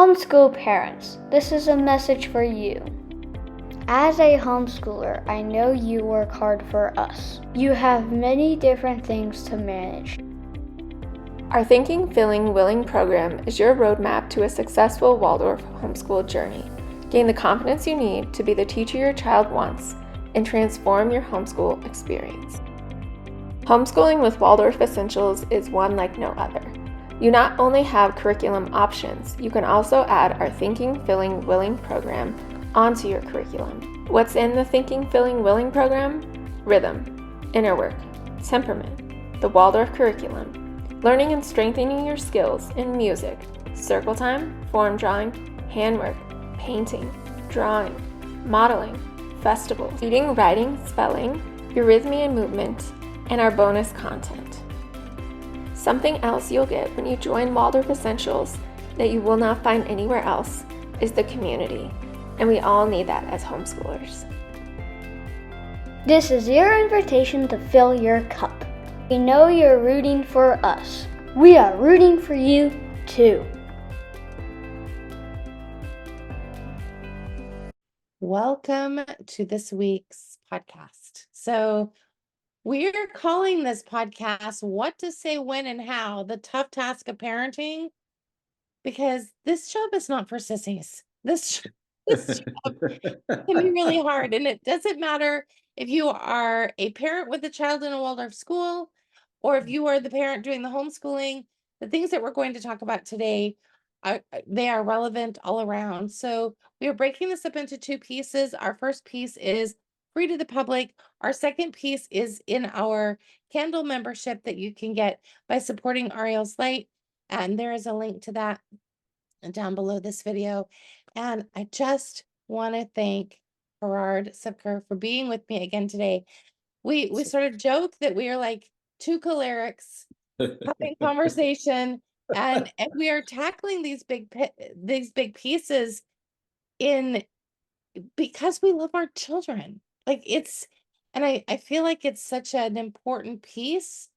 Homeschool parents, this is a message for you. As a homeschooler, I know you work hard for us. You have many different things to manage. Our Thinking, Feeling, Willing program is your roadmap to a successful Waldorf homeschool journey. Gain the confidence you need to be the teacher your child wants and transform your homeschool experience. Homeschooling with Waldorf Essentials is one like no other. You not only have curriculum options, you can also add our Thinking, Feeling, Willing program onto your curriculum. What's in the Thinking, Feeling, Willing program? Rhythm, inner work, temperament, the Waldorf curriculum, learning and strengthening your skills in music, circle time, form drawing, handwork, painting, drawing, modeling, festivals, reading, writing, spelling, eurythmy and movement, and our bonus content. Something else you'll get when you join Waldorf Essentials that you will not find anywhere else is the community, and we all need that as homeschoolers. This is your invitation to fill your cup. We know you're rooting for us. We are rooting for you too. Welcome to this week's podcast. So we're calling this podcast What to Say When and How, the Tough Task of Parenting, because this job is not for sissies. This job can be really hard. And it doesn't matter if you are a parent with a child in a Waldorf school or if you are the parent doing the homeschooling. The things that we're going to talk about today, they are relevant all around. So we are breaking this up into two pieces. Our first piece is free to the public. Our second piece is in our Candle membership that you can get by supporting Ariel's Light. And there is a link to that down below this video. And I just want to thank Gerard Sipker for being with me again today. We sort of joke that we are like two cholerics having conversation, and we are tackling these big pieces in because we love our children. Like and I feel like it's such an important piece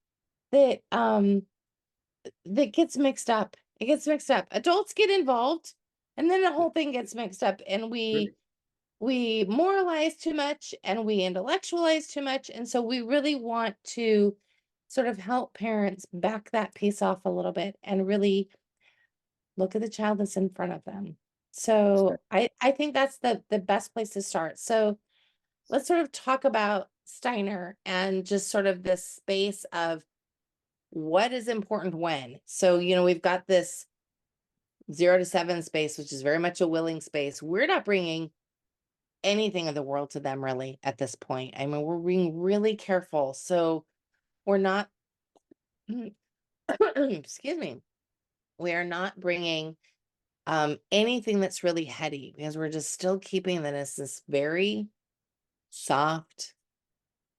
that that gets mixed up. It gets mixed up. Adults get involved, and then the whole thing gets mixed up, and we moralize too much and we intellectualize too much. And so we really want to sort of help parents back that piece off a little bit and really look at the child that's in front of them. So I think that's the best place to start. So let's sort of talk about Steiner and just sort of this space of what is important when. So, we've got this 0 to 7 space, which is very much a willing space. We're not bringing anything of the world to them really at this point. I mean, we're being really careful. So we're not, excuse me, we are not bringing anything that's really heady because we're just still keeping that as this very soft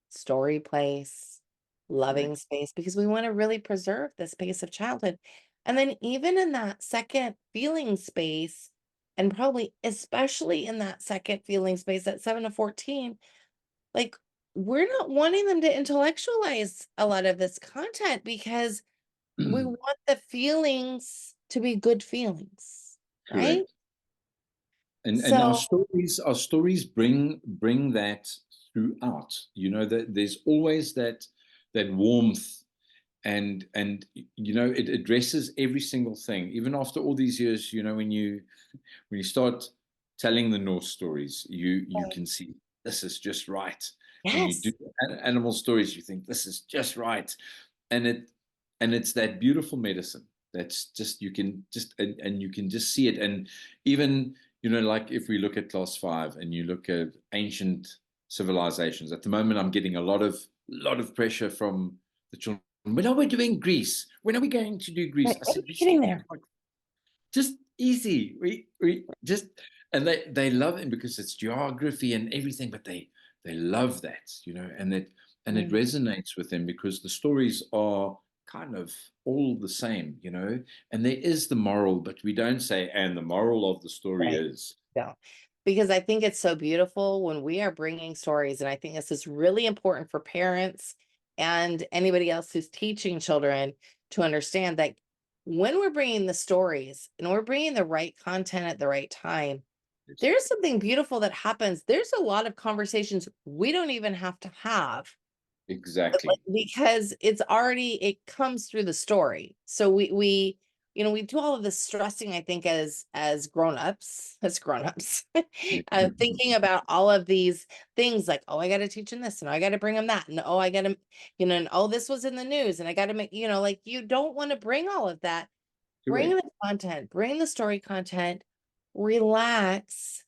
story place, loving space, because we want to really preserve the space of childhood. And then even in that second feeling space, and probably especially in that second feeling space at 7 to 14, like we're not wanting them to intellectualize a lot of this content because we want the feelings to be good feelings, right? Correct. And our stories bring that throughout. That there's always that warmth, and it addresses every single thing. Even after all these years, when you start telling the Norse stories, you can see this is just right. Yes. When you do animal stories, you think this is just right, and it's that beautiful medicine that's just you can just see it. And even like if we look at class 5 and you look at ancient civilizations, at the moment I'm getting a lot of pressure from the children. When are we doing Greece? When are we going to do Greece? I said, getting there. Just easy. We just, and they love it because it's geography and everything, but they love that, and it resonates with them because the stories are kind of all the same, and there is the moral, but we don't say, and the moral of the story is. Yeah, because I think it's so beautiful when we are bringing stories, and I think this is really important for parents and anybody else who's teaching children to understand that when we're bringing the stories and we're bringing the right content at the right time, Yes. there's something beautiful that happens. There's a lot of conversations we don't even have to have. Exactly. Because it comes through the story. So we we do all of this stressing, I think, as grown-ups, thinking about all of these things like, oh, I got to teach them this, and I got to bring them that, and oh, I got to, and oh, this was in the news, and I got to make, like, you don't want to bring all of that. Bring Correct. the content, bring the story content, relax,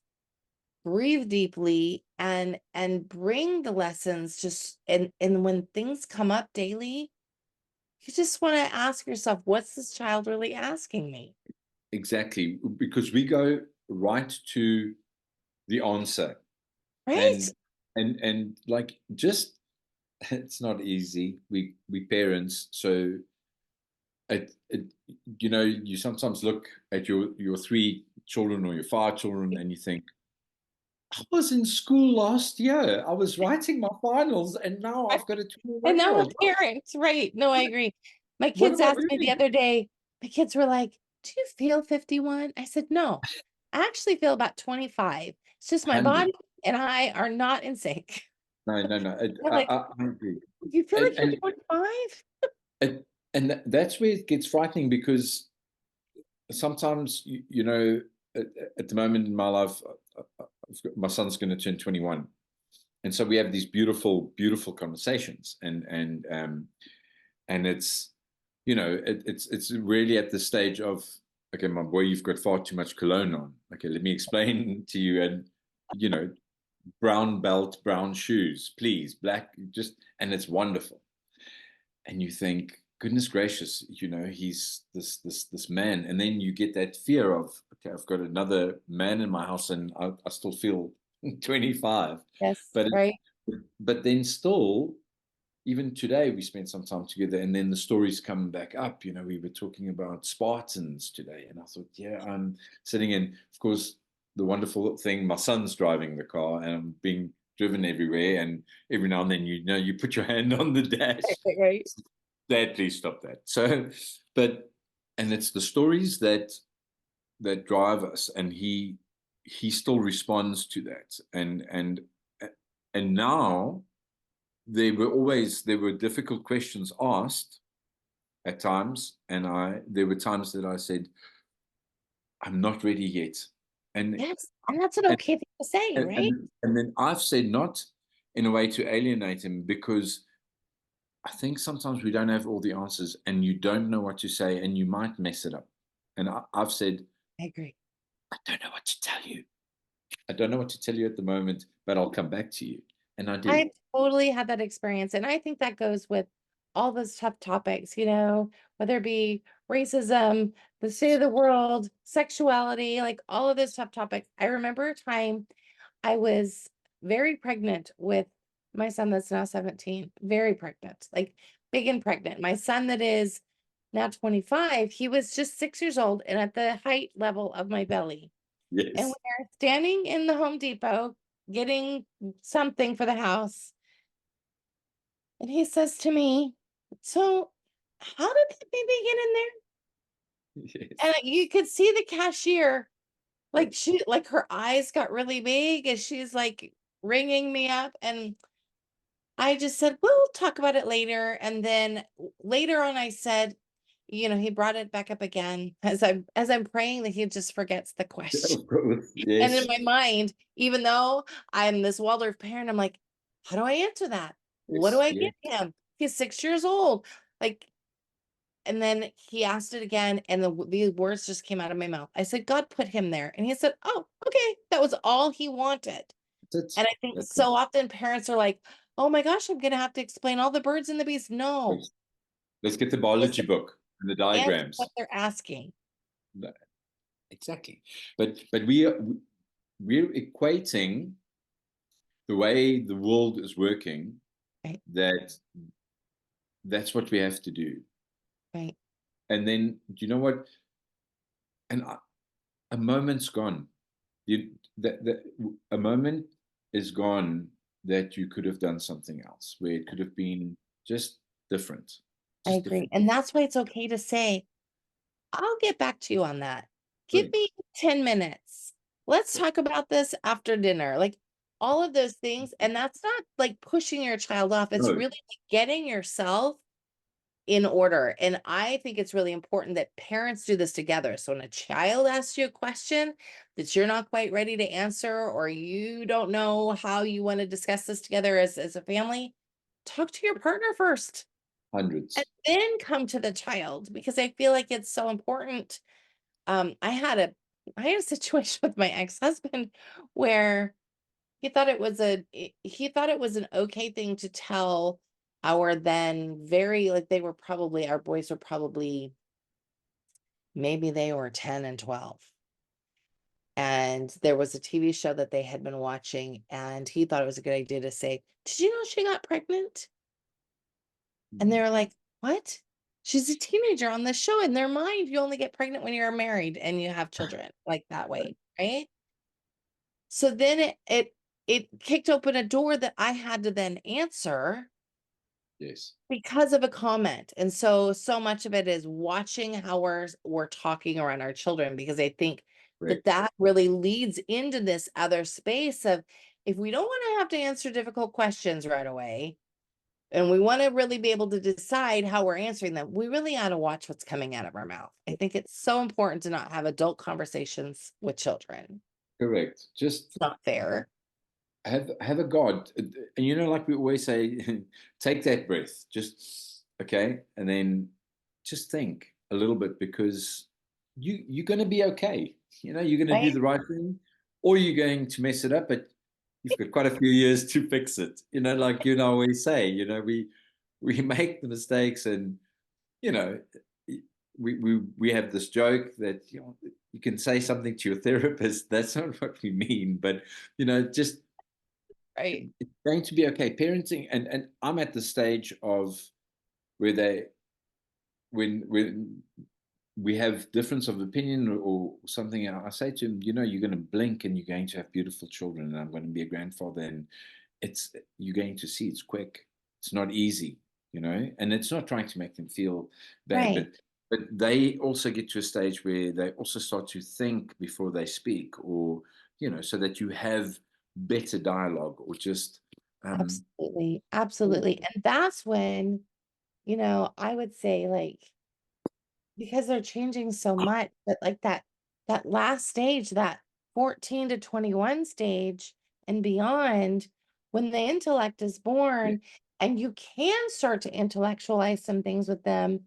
breathe deeply, and bring the lessons. Just and when things come up daily, you just want to ask yourself, what's this child really asking me? Exactly. Because we go right to the answer. Right. And like, just, it's not easy. We parents, so it you sometimes look at your three children or your five children and you think, I was in school last year. I was writing my finals, and now I've got a And 21 year now a old. parent, right? No, I agree. My What kids am I asked me the doing? other day, my kids were like, do you feel 51? I said, no, I actually feel about 25. It's just my 100. body and I are not in sync. No, no, no. They're like, I agree. do you feel And like you're and 25? that's where it gets frightening, because sometimes at, at the moment in my life, my son's going to turn 21, and so we have these beautiful, beautiful conversations, and it's it's really at the stage of, okay, my boy, you've got far too much cologne on. Okay, let me explain to you, and you know brown belt, brown shoes, please, black, just, and it's wonderful. And you think, goodness gracious, he's this man, and then you get that fear of, okay, I've got another man in my house, and I still feel 25. Yes, But right. but then still, even today, we spent some time together, and then the stories come back up. We were talking about Spartans today, and I thought, yeah, I'm sitting in, of course, the wonderful thing, my son's driving the car, and I'm being driven everywhere, and every now and then, you put your hand on the dash. Right. Dad, please stop that. So, and it's the stories that drive us, and he still responds to that, and now there were difficult questions asked at times, and there were times that I said, I'm not ready yet, and Yes. And that's an and okay thing to say, and, right? and, and then I've said, not in a way to alienate him, because I think sometimes we don't have all the answers, and you don't know what to say, and you might mess it up. And I've said, I agree. I don't know what to tell you. I don't know what to tell you at the moment, but I'll come back to you. And I do. I totally had that experience. And I think that goes with all those tough topics, whether it be racism, the state of the world, sexuality, like all of those tough topics. I remember a time I was very pregnant with my son that's now 17, very pregnant, like big and pregnant. My son that is now 25, he was just 6 years old and at the height level of my belly. And Yes. we're standing in the Home Depot getting something for the house. And he says to me, so how did that baby get in there? And Yes. you could see the cashier, like her eyes got really big as she's like ringing me up. And I just said, we'll talk about it later. And then later on, I said, he brought it back up again as I'm praying that he just forgets the question. Of course. And in Yes. my mind, even though I'm this Waldorf parent, I'm like, how do I answer that? What do Yes. I Yes. give him? He's 6 years old. Like, and then he asked it again, and these words just came out of my mouth. I said, God put him there. And he said, oh, okay. That was all he wanted. That's And it. I think That's it. so often parents are like, oh my gosh, I'm going to have to explain all the birds and the bees. No, Yes. Let's get the just biology book and the answer what diagrams. they're asking. No, exactly. But we're equating the way the world is working, Right, that's what we have to do. right. And then, do you know what? And a moment's gone. You that a moment is gone that you could have done something else, where it could have been just different, I just agree. different. And that's why it's okay to say, I'll get back to you on that. Give Great. me 10 minutes. Let's talk about this after dinner. Like all of those things. And that's not like pushing your child off. It's No, really like getting yourself in order. And I think it's really important that parents do this together. So when a child asks you a question that you're not quite ready to answer, or you don't know how you want to discuss this together as a family, talk to your partner first and hundreds. then come to the child, because I feel like it's so important. I had a situation with my ex-husband where he thought it was an okay thing to tell our then very, like, they were probably, our boys were probably, maybe they were 10 and 12. And there was a TV show that they had been watching, and he thought it was a good idea to say, "Did you know she got pregnant?" And they were like, "What?" She's a teenager on this show. In their mind, you only get pregnant when you're married and you have children, like that way, right? So then it kicked open a door that I had to then answer Yes. because of a comment. And so much of it is watching how we're talking around our children, because I think that Correct. that really leads into this other space of, if we don't want to have to answer difficult questions right away, and we want to really be able to decide how we're answering them, we really ought to watch what's coming out of our mouth. I think it's so important to not have adult conversations with children. Correct. Just It's not fair. have a God, and like we always say, take that breath, just okay, and then just think a little bit, because you're going to be okay. You're going to do Right? the right thing, or you're going to mess it up, but you've got quite a few years to fix it. Like always say, we make the mistakes, and you know, we have this joke that you can say something to your therapist. That's not what we mean, but just Right. it's going to be okay. Parenting, and I'm at the stage of where when we have difference of opinion or something, I say to him, you're going to blink and you're going to have beautiful children, and I'm going to be a grandfather, and you're going to see it's quick. It's not easy, and it's not trying to make them feel bad, Right. but they also get to a stage where they also start to think before they speak, or so that you have better dialogue, or just Absolutely. Absolutely. And that's when, I would say, like, because they're changing so much, but like that last stage, that 14 to 21 stage and beyond, when the intellect is yeah, born and you can start to intellectualize some things with them,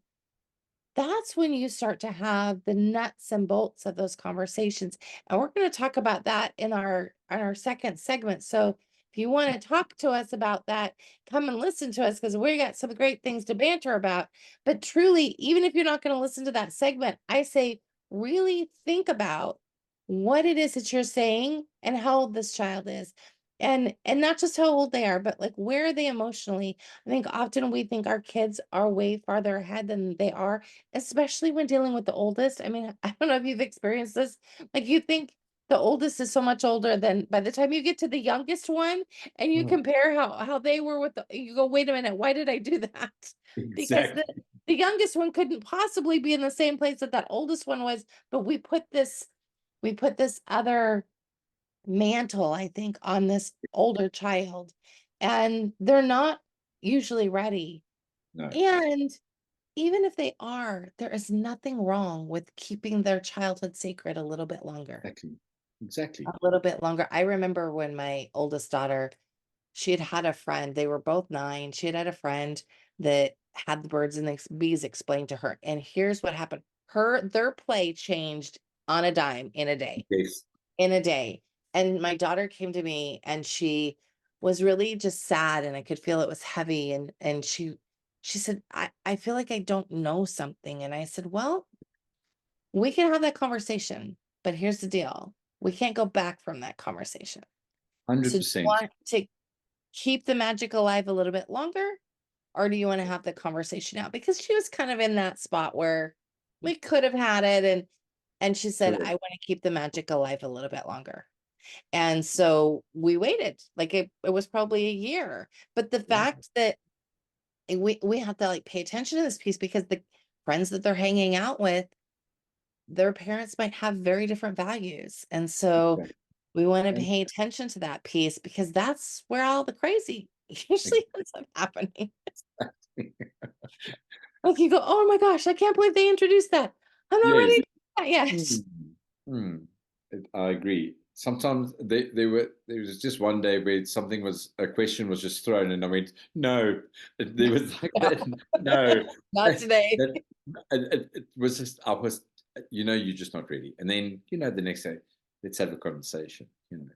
that's when you start to have the nuts and bolts of those conversations. And we're going to talk about that in our second segment. So if you want to talk to us about that, come and listen to us, because we got some great things to banter about. But truly, even if you're not going to listen to that segment, I say really think about what it is that you're saying and how old this child is. And not just how old they are, but like, where are they emotionally? I think often we think our kids are way farther ahead than they are, especially when dealing with the oldest. I mean, I don't know if you've experienced this. Like, you think the oldest is so much older than, by the time you get to the youngest one and you oh, compare how they were with you go, wait a minute, why did I do that? Because exactly. the youngest one couldn't possibly be in the same place that that oldest one was, but we put this other mantle, I think, on this older child, and they're not usually ready. No, And even if they are, there is nothing wrong with keeping their childhood sacred a little bit longer. exactly, exactly. A little bit longer. I remember when my oldest daughter, she had had a friend, they were both 9. She had had a friend that had the birds and the bees explained to her. And here's what happened. Their play changed on a dime in a day. Yes. In a day. And my daughter came to me and she was really just sad, and I could feel it was heavy, and she said, I feel like I don't know something. And I said, well, we can have that conversation, but here's the deal. We can't go back from that conversation. So do you 100%. want to keep the magic alive a little bit longer? Or do you want to have the conversation now? Because she was kind of in that spot where we could have had it. And she said, I Correct. want to keep the magic alive a little bit longer. And so we waited, like it was probably a year. But the fact that we have to like pay attention to this piece, because the friends that they're hanging out with, their parents might have very different values. And so Exactly. we want to And pay attention to that piece because that's where all the crazy usually ends up happening. Like you go, oh my gosh, I can't believe they introduced that. I'm not ready yes. to do that yet. Mm, mm. I agree. Sometimes there was just one day where a question was just thrown, and I went, no. There was like No, that, no. not today. It was just, you're just not ready. And then, the next day, let's have a conversation.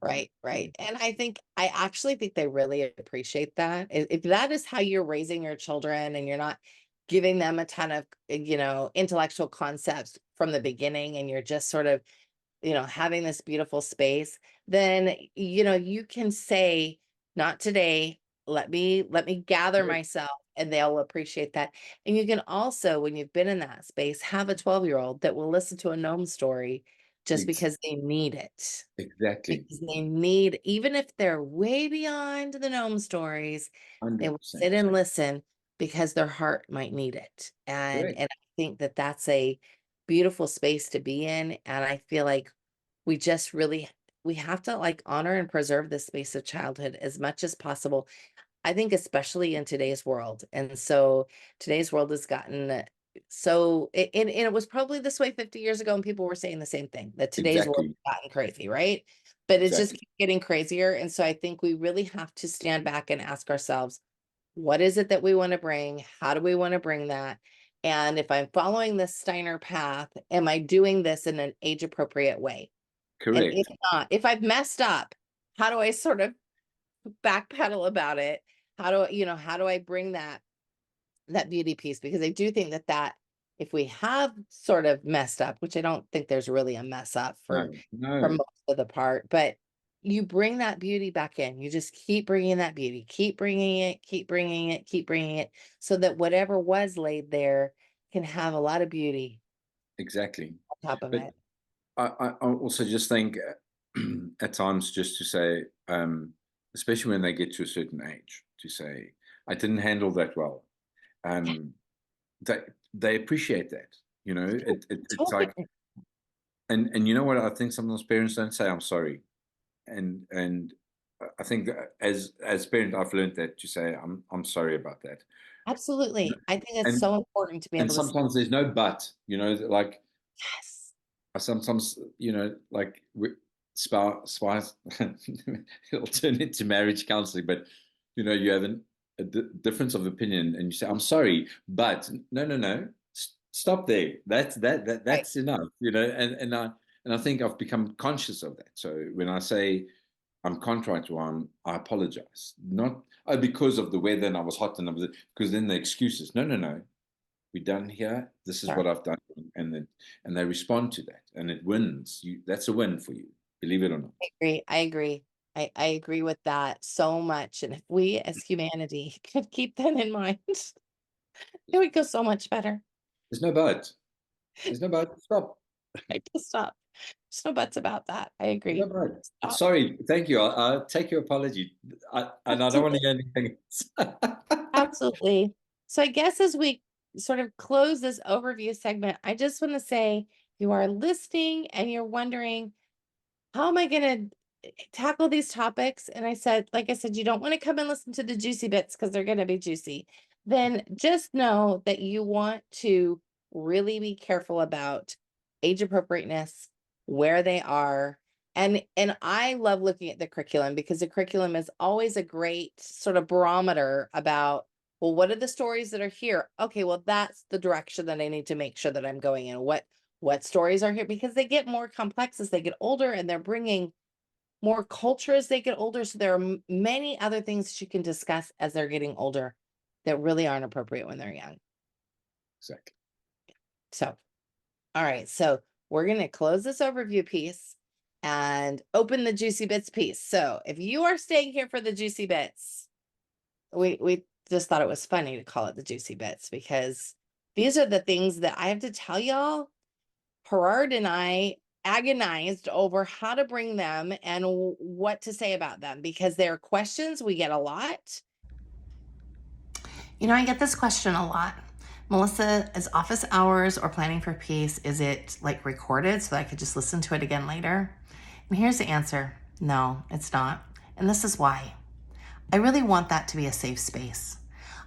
Right, right. And I actually think they really appreciate that. If that is how you're raising your children and you're not giving them a ton of, intellectual concepts from the beginning, and you're just sort of, having this beautiful space, then, you can say, not today, let me gather myself, and they'll appreciate that. And you can also, when you've been in that space, have a 12-year-old that will listen to a gnome story just Ex- because they need it. Exactly. Because they need, even if they're way beyond the gnome stories, they will 100%. sit and listen because their heart might need it. And Correct. I think that that's a beautiful space to be in. And I feel like we just really, we have to like honor and preserve this space of childhood as much as possible. I think especially in today's world. And so today's world has gotten so and it was probably this way 50 years ago, and people were saying the same thing, that today's world Exactly. has gotten crazy, right? But it's just Exactly. keep getting crazier. And so I think we really have to stand back and ask ourselves, what is it that we want to bring? How do we want to bring that? And if I'm following this Steiner path, am I doing this in an age appropriate way? And if Correct. not, if I've messed up, how do I sort of backpedal about it? How do I bring that beauty piece? Because I do think that if we have sort of messed up, which I don't think there's really a mess up for No, for no. most of the part, but you bring that beauty back in. You just keep bringing that beauty, keep bringing it, keep bringing it, keep bringing it, so that whatever was laid there can have a lot of beauty Exactly. on top of But it. I also just think at times just to say, especially when they get to a certain age, to say, I didn't handle that well. Um, they they appreciate that. It's like, Totally. and you know what? I think sometimes parents don't say, I'm sorry. And I think that as parent, I've learned that to say, I'm sorry about that. Absolutely. I think it's And so important to be and able to say sometimes there's no but, like yes. I sometimes, like spouse, it'll turn into marriage counseling, but you have a difference of opinion, and you say, "I'm sorry, but no, no, no, stop there. Right. That's enough." And I think I've become conscious of that. So when I say I'm contrite, or I apologize, not because of the weather and I was hot and because then the excuses. No, no, no, we're done here. This is Sure. what I've done, and they respond to that, and it wins. That's a win for you, believe it or not. I agree. I agree. I agree with that so much. And if we as humanity could keep that in mind, it would go so much better. There's no but. There's no but. Stop. I just stop. There's no buts about that. I There's no agree. but. Stop. Sorry. Thank you. I'll take your apology. And I don't want to Absolutely. hear anything else. Absolutely. So I guess as we sort of close this overview segment, I just want to say you are listening and you're wondering, how am I going to tackle these topics? And like I said, you don't want to come and listen to the juicy bits because they're going to be juicy. Then just know that you want to really be careful about age appropriateness, where they are. And I love looking at the curriculum because the curriculum is always a great sort of barometer about, well, what are the stories that are here? Okay, well, that's the direction that I need to make sure that I'm going in. What stories are here, because they get more complex as they get older, and they're bringing more culture as they get older. So there are many other things that you can discuss as they're getting older that really aren't appropriate when they're young. Exactly. So, all right. So we're going to close this overview piece and open the juicy bits piece. So if you are staying here for the juicy bits, we just thought it was funny to call it the juicy bits because these are the things that I have to tell y'all. Gerard and I agonized over how to bring them and what to say about them because they're questions we get a lot. I get this question a lot. Melissa, is office hours or planning for peace, is it like recorded so that I could just listen to it again later? And here's the answer. No, it's not. And this is why. I really want that to be a safe space.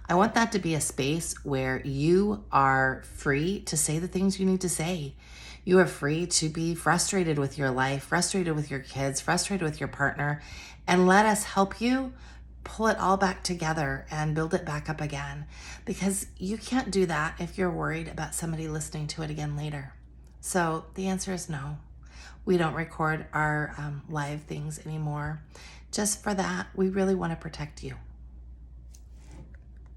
I want that to be a space where you are free to say the things you need to say. You are free to be frustrated with your life, frustrated with your kids, frustrated with your partner, and let us help you pull it all back together and build it back up again. Because you can't do that if you're worried about somebody listening to it again later. So the answer is no. We don't record our live things anymore. Just for that, we really want to protect you.